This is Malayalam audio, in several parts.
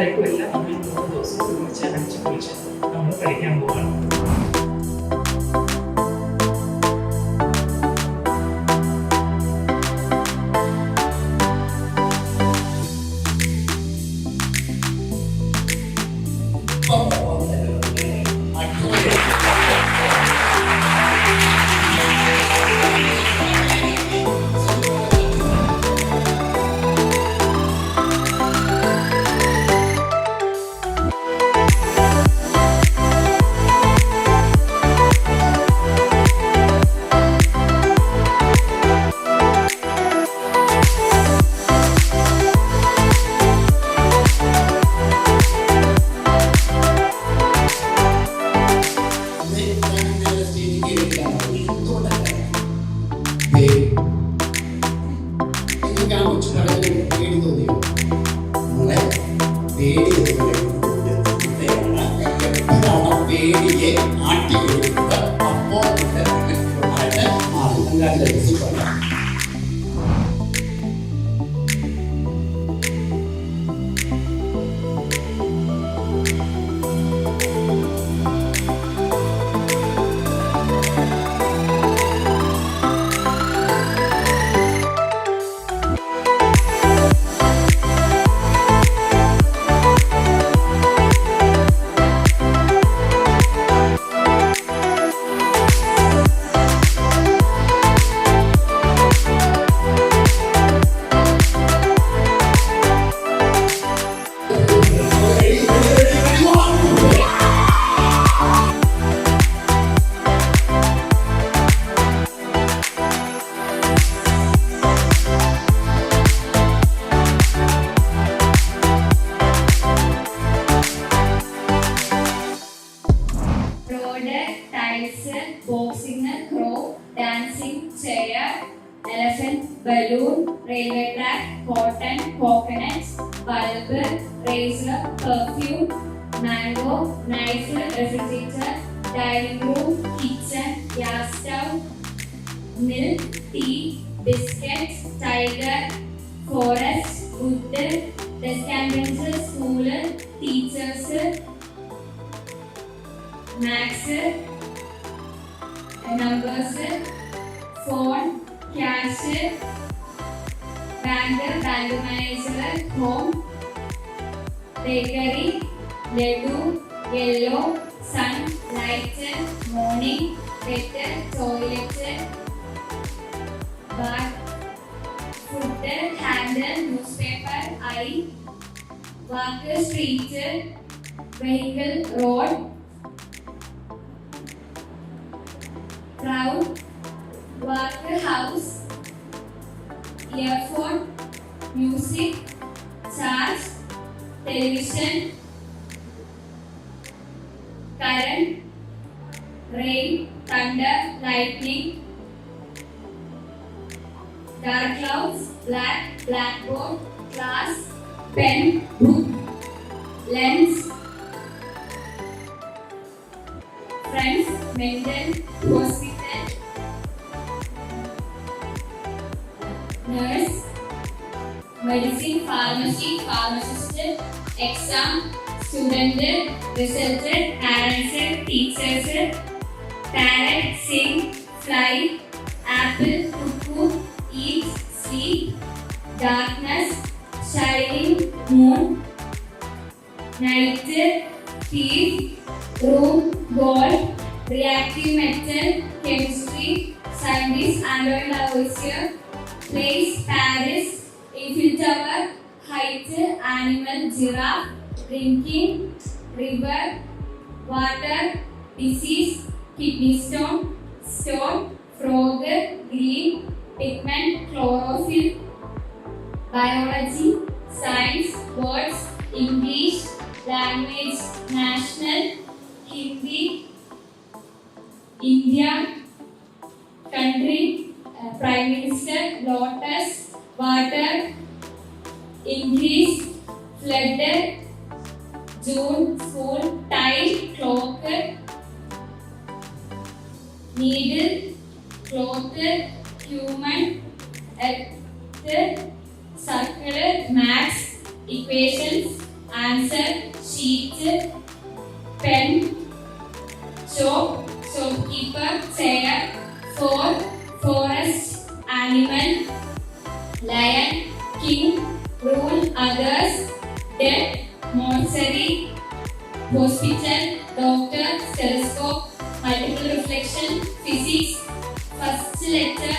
ടൈപ്പും എല്ലാം നമ്മൾ 3 ദിവസം ഒരുമിച്ച് അടിച്ച് പൊളിച്ച് നമ്മൾ പഠിക്കാൻ പോവുകയാണ്. പേടിയെ ആട്ടി കൊടുക്കുക. അപ്പോൾ boxing, crow, dancing, chair, elephant, balloon, railway track, cotton, coconut, bulb, razor, perfume, mango, knife, refrigerator, dining room, kitchen, gas stove, milk, tea, biscuits, tiger, forest, wood, desk and benches, school, teachers, max, numbers, phone, cash, banker, bank manager, home, bakery, laddu, yellow, sun, light, morning, bed, toilet, bath, food, handle, newspaper, eye, walk, street, vehicle, road, crowd, work, house, earphone, music, charge, television, current, rain, thunder, lightning, dark clouds, blackboard, class, pen, book, lens, friends, mental, hospital, nurse, medicine, pharmacy, pharmacist, exam, student, result, parents, teachers, parrot, sing, fly, apple, cuckoo, eat, sleep, darkness, shining, moon, night, thief, room, gold, reactive metal, chemistry, scientist, Android Lavoisier, place, Paris, Eiffel Tower, height, animal, giraffe, drinking, river, water, disease, kidney stone, frog, green, pigment, chlorophyll, biology, science, words, English, language, national, Hindi, India, country, prime minister, lotus, water, increase, flood, June, school, time, clock, needle, cloth, human, earth, circle, maths, equations, answer, sheet, pen, shop, shopkeeper, chair, for, forest, animal, lion, king, rule, others, dead, mortuary, hospital, doctor, telescope, multiple reflection, physics, first letter,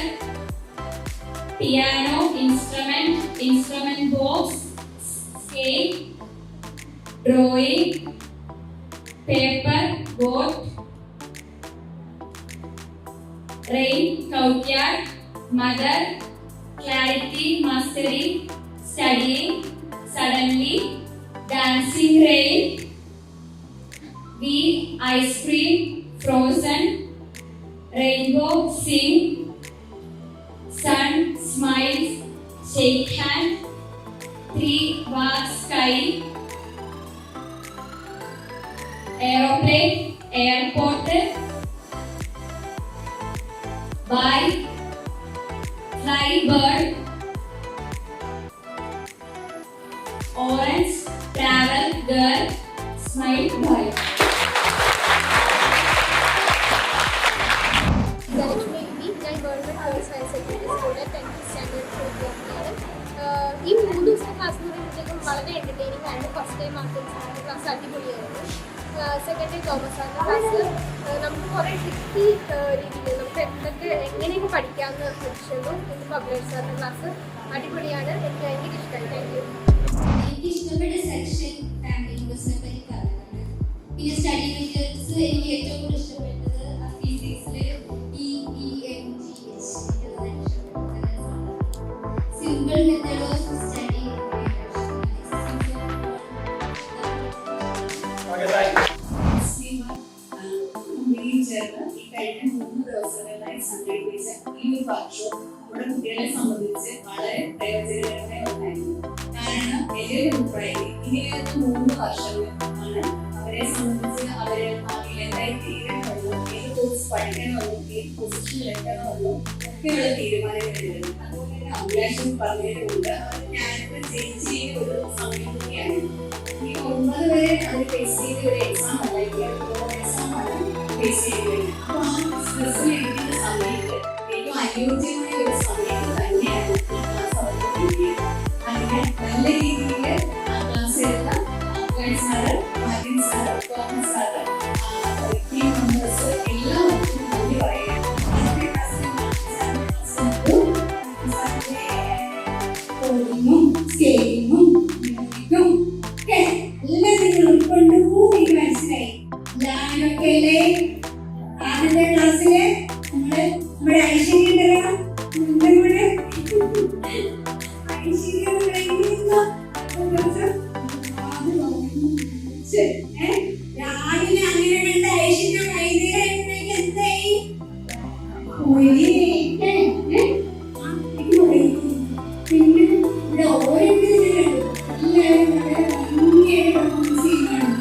piano, instrument, instrument box, scale, drawing, paper, boat, rain, courtyard, mother, clarity, mastery, studying, suddenly, dancing rain, we, ice cream, frozen, rainbow, sing, sun, smiles, shake hand, 3, walk, sky, aeroplane, airport, buy, fly, bird, orange, travel, girl, smile, boy. ഞാൻ ഗവൺമെൻറ് ഗേൾസ് ഹയർ സെക്കൻഡറി സ്കൂളിലെ 10th സ്റ്റാൻഡേർഡ് വിദ്യാർത്ഥിയാണ്. ഈ 3 ദിവസത്തെ ക്ലാസ് എന്ന് പറയുമ്പോഴത്തേക്കും വളരെ എൻ്റർടൈനിങ് ആയിരുന്നു. ഫസ്റ്റ് ടൈം മാർക്കറ്റ് ക്ലാസ് അടിപൊളിയായിരുന്നു. സെക്കൻഡ് ഡേ തോമസ് സാറിൻ്റെ ക്ലാസ് നമുക്ക് കുറേ ട്രിക്കി രീതിയിൽ നമുക്ക് എങ്ങനെയൊക്കെ പഠിക്കാമെന്ന് പഠിച്ചിരുന്നു. പിന്നെ പബ്ലിക് സാറിൻ്റെ ക്ലാസ് അടിപൊളിയാണ്. എനിക്ക് ഭയങ്കര ഇഷ്ടമായി. Thank you. എനിക്ക് ഇഷ്ടപ്പെട്ട സെക്ഷൻ ഫാമിലി ഇൻവെസ്റ്റ്മെന്റ് പറ്റി പറയുന്നുണ്ട്. പിന്നെ സ്റ്റഡി മെറ്റീരിയൽസ് എനിക്ക് ഏറ്റവും കൂടുതൽ ഇഷ്ടപ്പെട്ടത് ഫിസിക്സിൽ സിമ്പിൾ മെത്തേഡ് ഓഫ് സ്റ്റഡി. ചേർന്ന് ഈ കഴിഞ്ഞ 3 ദിവസങ്ങളിലായി സംഘടിപ്പിച്ച ഈ ഒരു വർക്ക്ഷോപ്പ് നമ്മുടെ കുട്ടികളെ സംബന്ധിച്ച് വളരെ പ്രയോജനകരമായ ഒന്നായിരുന്നു. കാരണം എൻ്റെ ഒരു അഭിപ്രായത്തിൽ ഇനി വരുന്ന 3 വർഷമാണ് അവരെ സംബന്ധിച്ച് അവരെ ഭാവിയിൽ എന്തായി തീരണമെന്നും ഏത് കോഴ്സ് പഠിക്കണമെന്നും ഏത് പൊസിഷനിൽ എത്തണമെന്നും ഒക്കെയുള്ള തീരുമാനങ്ങൾ വരുന്നത്. അതുപോലെ തന്നെ അഭിലാഷം പറഞ്ഞതുകൊണ്ട് ഞാനിപ്പോൾ ചേച്ചി ഒരു സമയം കൂടിയാണ്. ഈ 9 വരെ അത് ഫേസ് ചെയ്ത ഒരു എക്സാം അല്ല, ഈ എക്സാം ആണ് ഫേസ് ചെയ്യുന്നത്. അപ്പോൾ ആ സ്ട്രെസ്സിൽ ഇരിക്കുന്ന സമയത്ത് ഏറ്റവും അനുയോജ്യമായ ഒരു സമയത്ത് തന്നെയാണ് ഈ ക്ലാസ് അവർക്ക് കിട്ടിയത്. അങ്ങനെ നല്ല രീതിയിൽ ആ ക്ലാസ് എടുത്ത Afghan sir, Martin sir, Thomas sir, team members എല്ലാവർക്കും നന്ദി പറയുകയാണ്. ഇന്നത്തെ ക്ലാസ്സിൽ കോഡിങ്ങും സ്കെയിലിങ്ങും മ്യൂസിക്കും ഒക്കെ എല്ലാം നിങ്ങൾ ഉൾക്കൊണ്ടു എനിക്ക് മനസ്സിലായി. ഞാനൊക്കെ അല്ലേ ആദ്യത്തെ ക്ലാസ്സില് നമ്മുടെ ഐശ്വര്യ ഉണ്ടല്ലോ, നമ്മുടെ ഐശ്വര്യ രാവിലെ അങ്ങനെ കണ്ട ഐശ്വര്യ വൈദ്യുതി എന്തായി പിന്നെ ഇവിടെ ഓരോരുത്തരും എല്ലാവരും വളരെ ഭംഗിയായിട്ട് പെർഫോമൻസ് ചെയ്യുകയാണ്.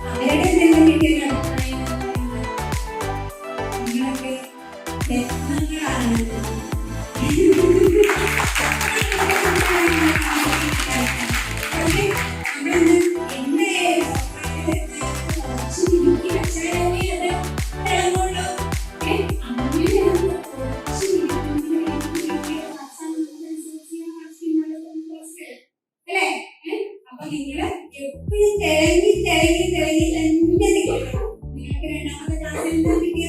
അവരുടെ തന്നെ കിട്ടിയ അഭിപ്രായം നിങ്ങളൊക്കെ രത്നങ്ങളാണ്. അപ്പൊ നിങ്ങള് എപ്പോഴും തിളങ്ങി തിളങ്ങി തിളങ്ങി തന്നെ നിൽക്കണം. നിങ്ങൾക്ക് രണ്ടാമത്തെ ക്ലാസ്സിൽ നിന്ന് കിട്ടിയ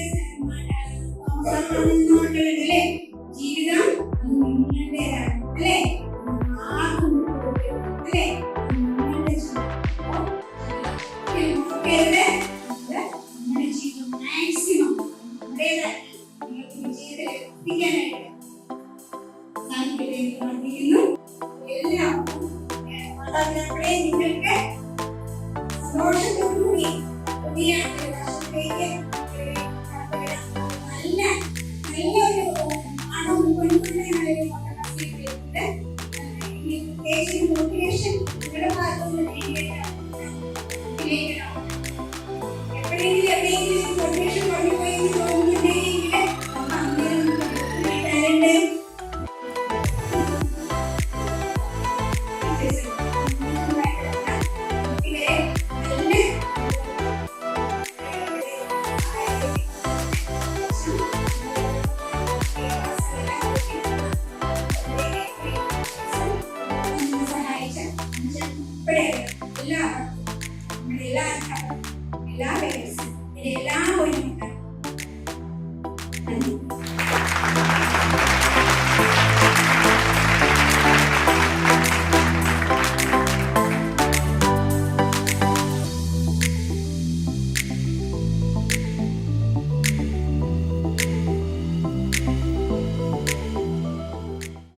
ജീവിതം അത് നിങ്ങളുടേതാണ് അല്ലേ? ഇവിടെ എല്ലാവർക്കും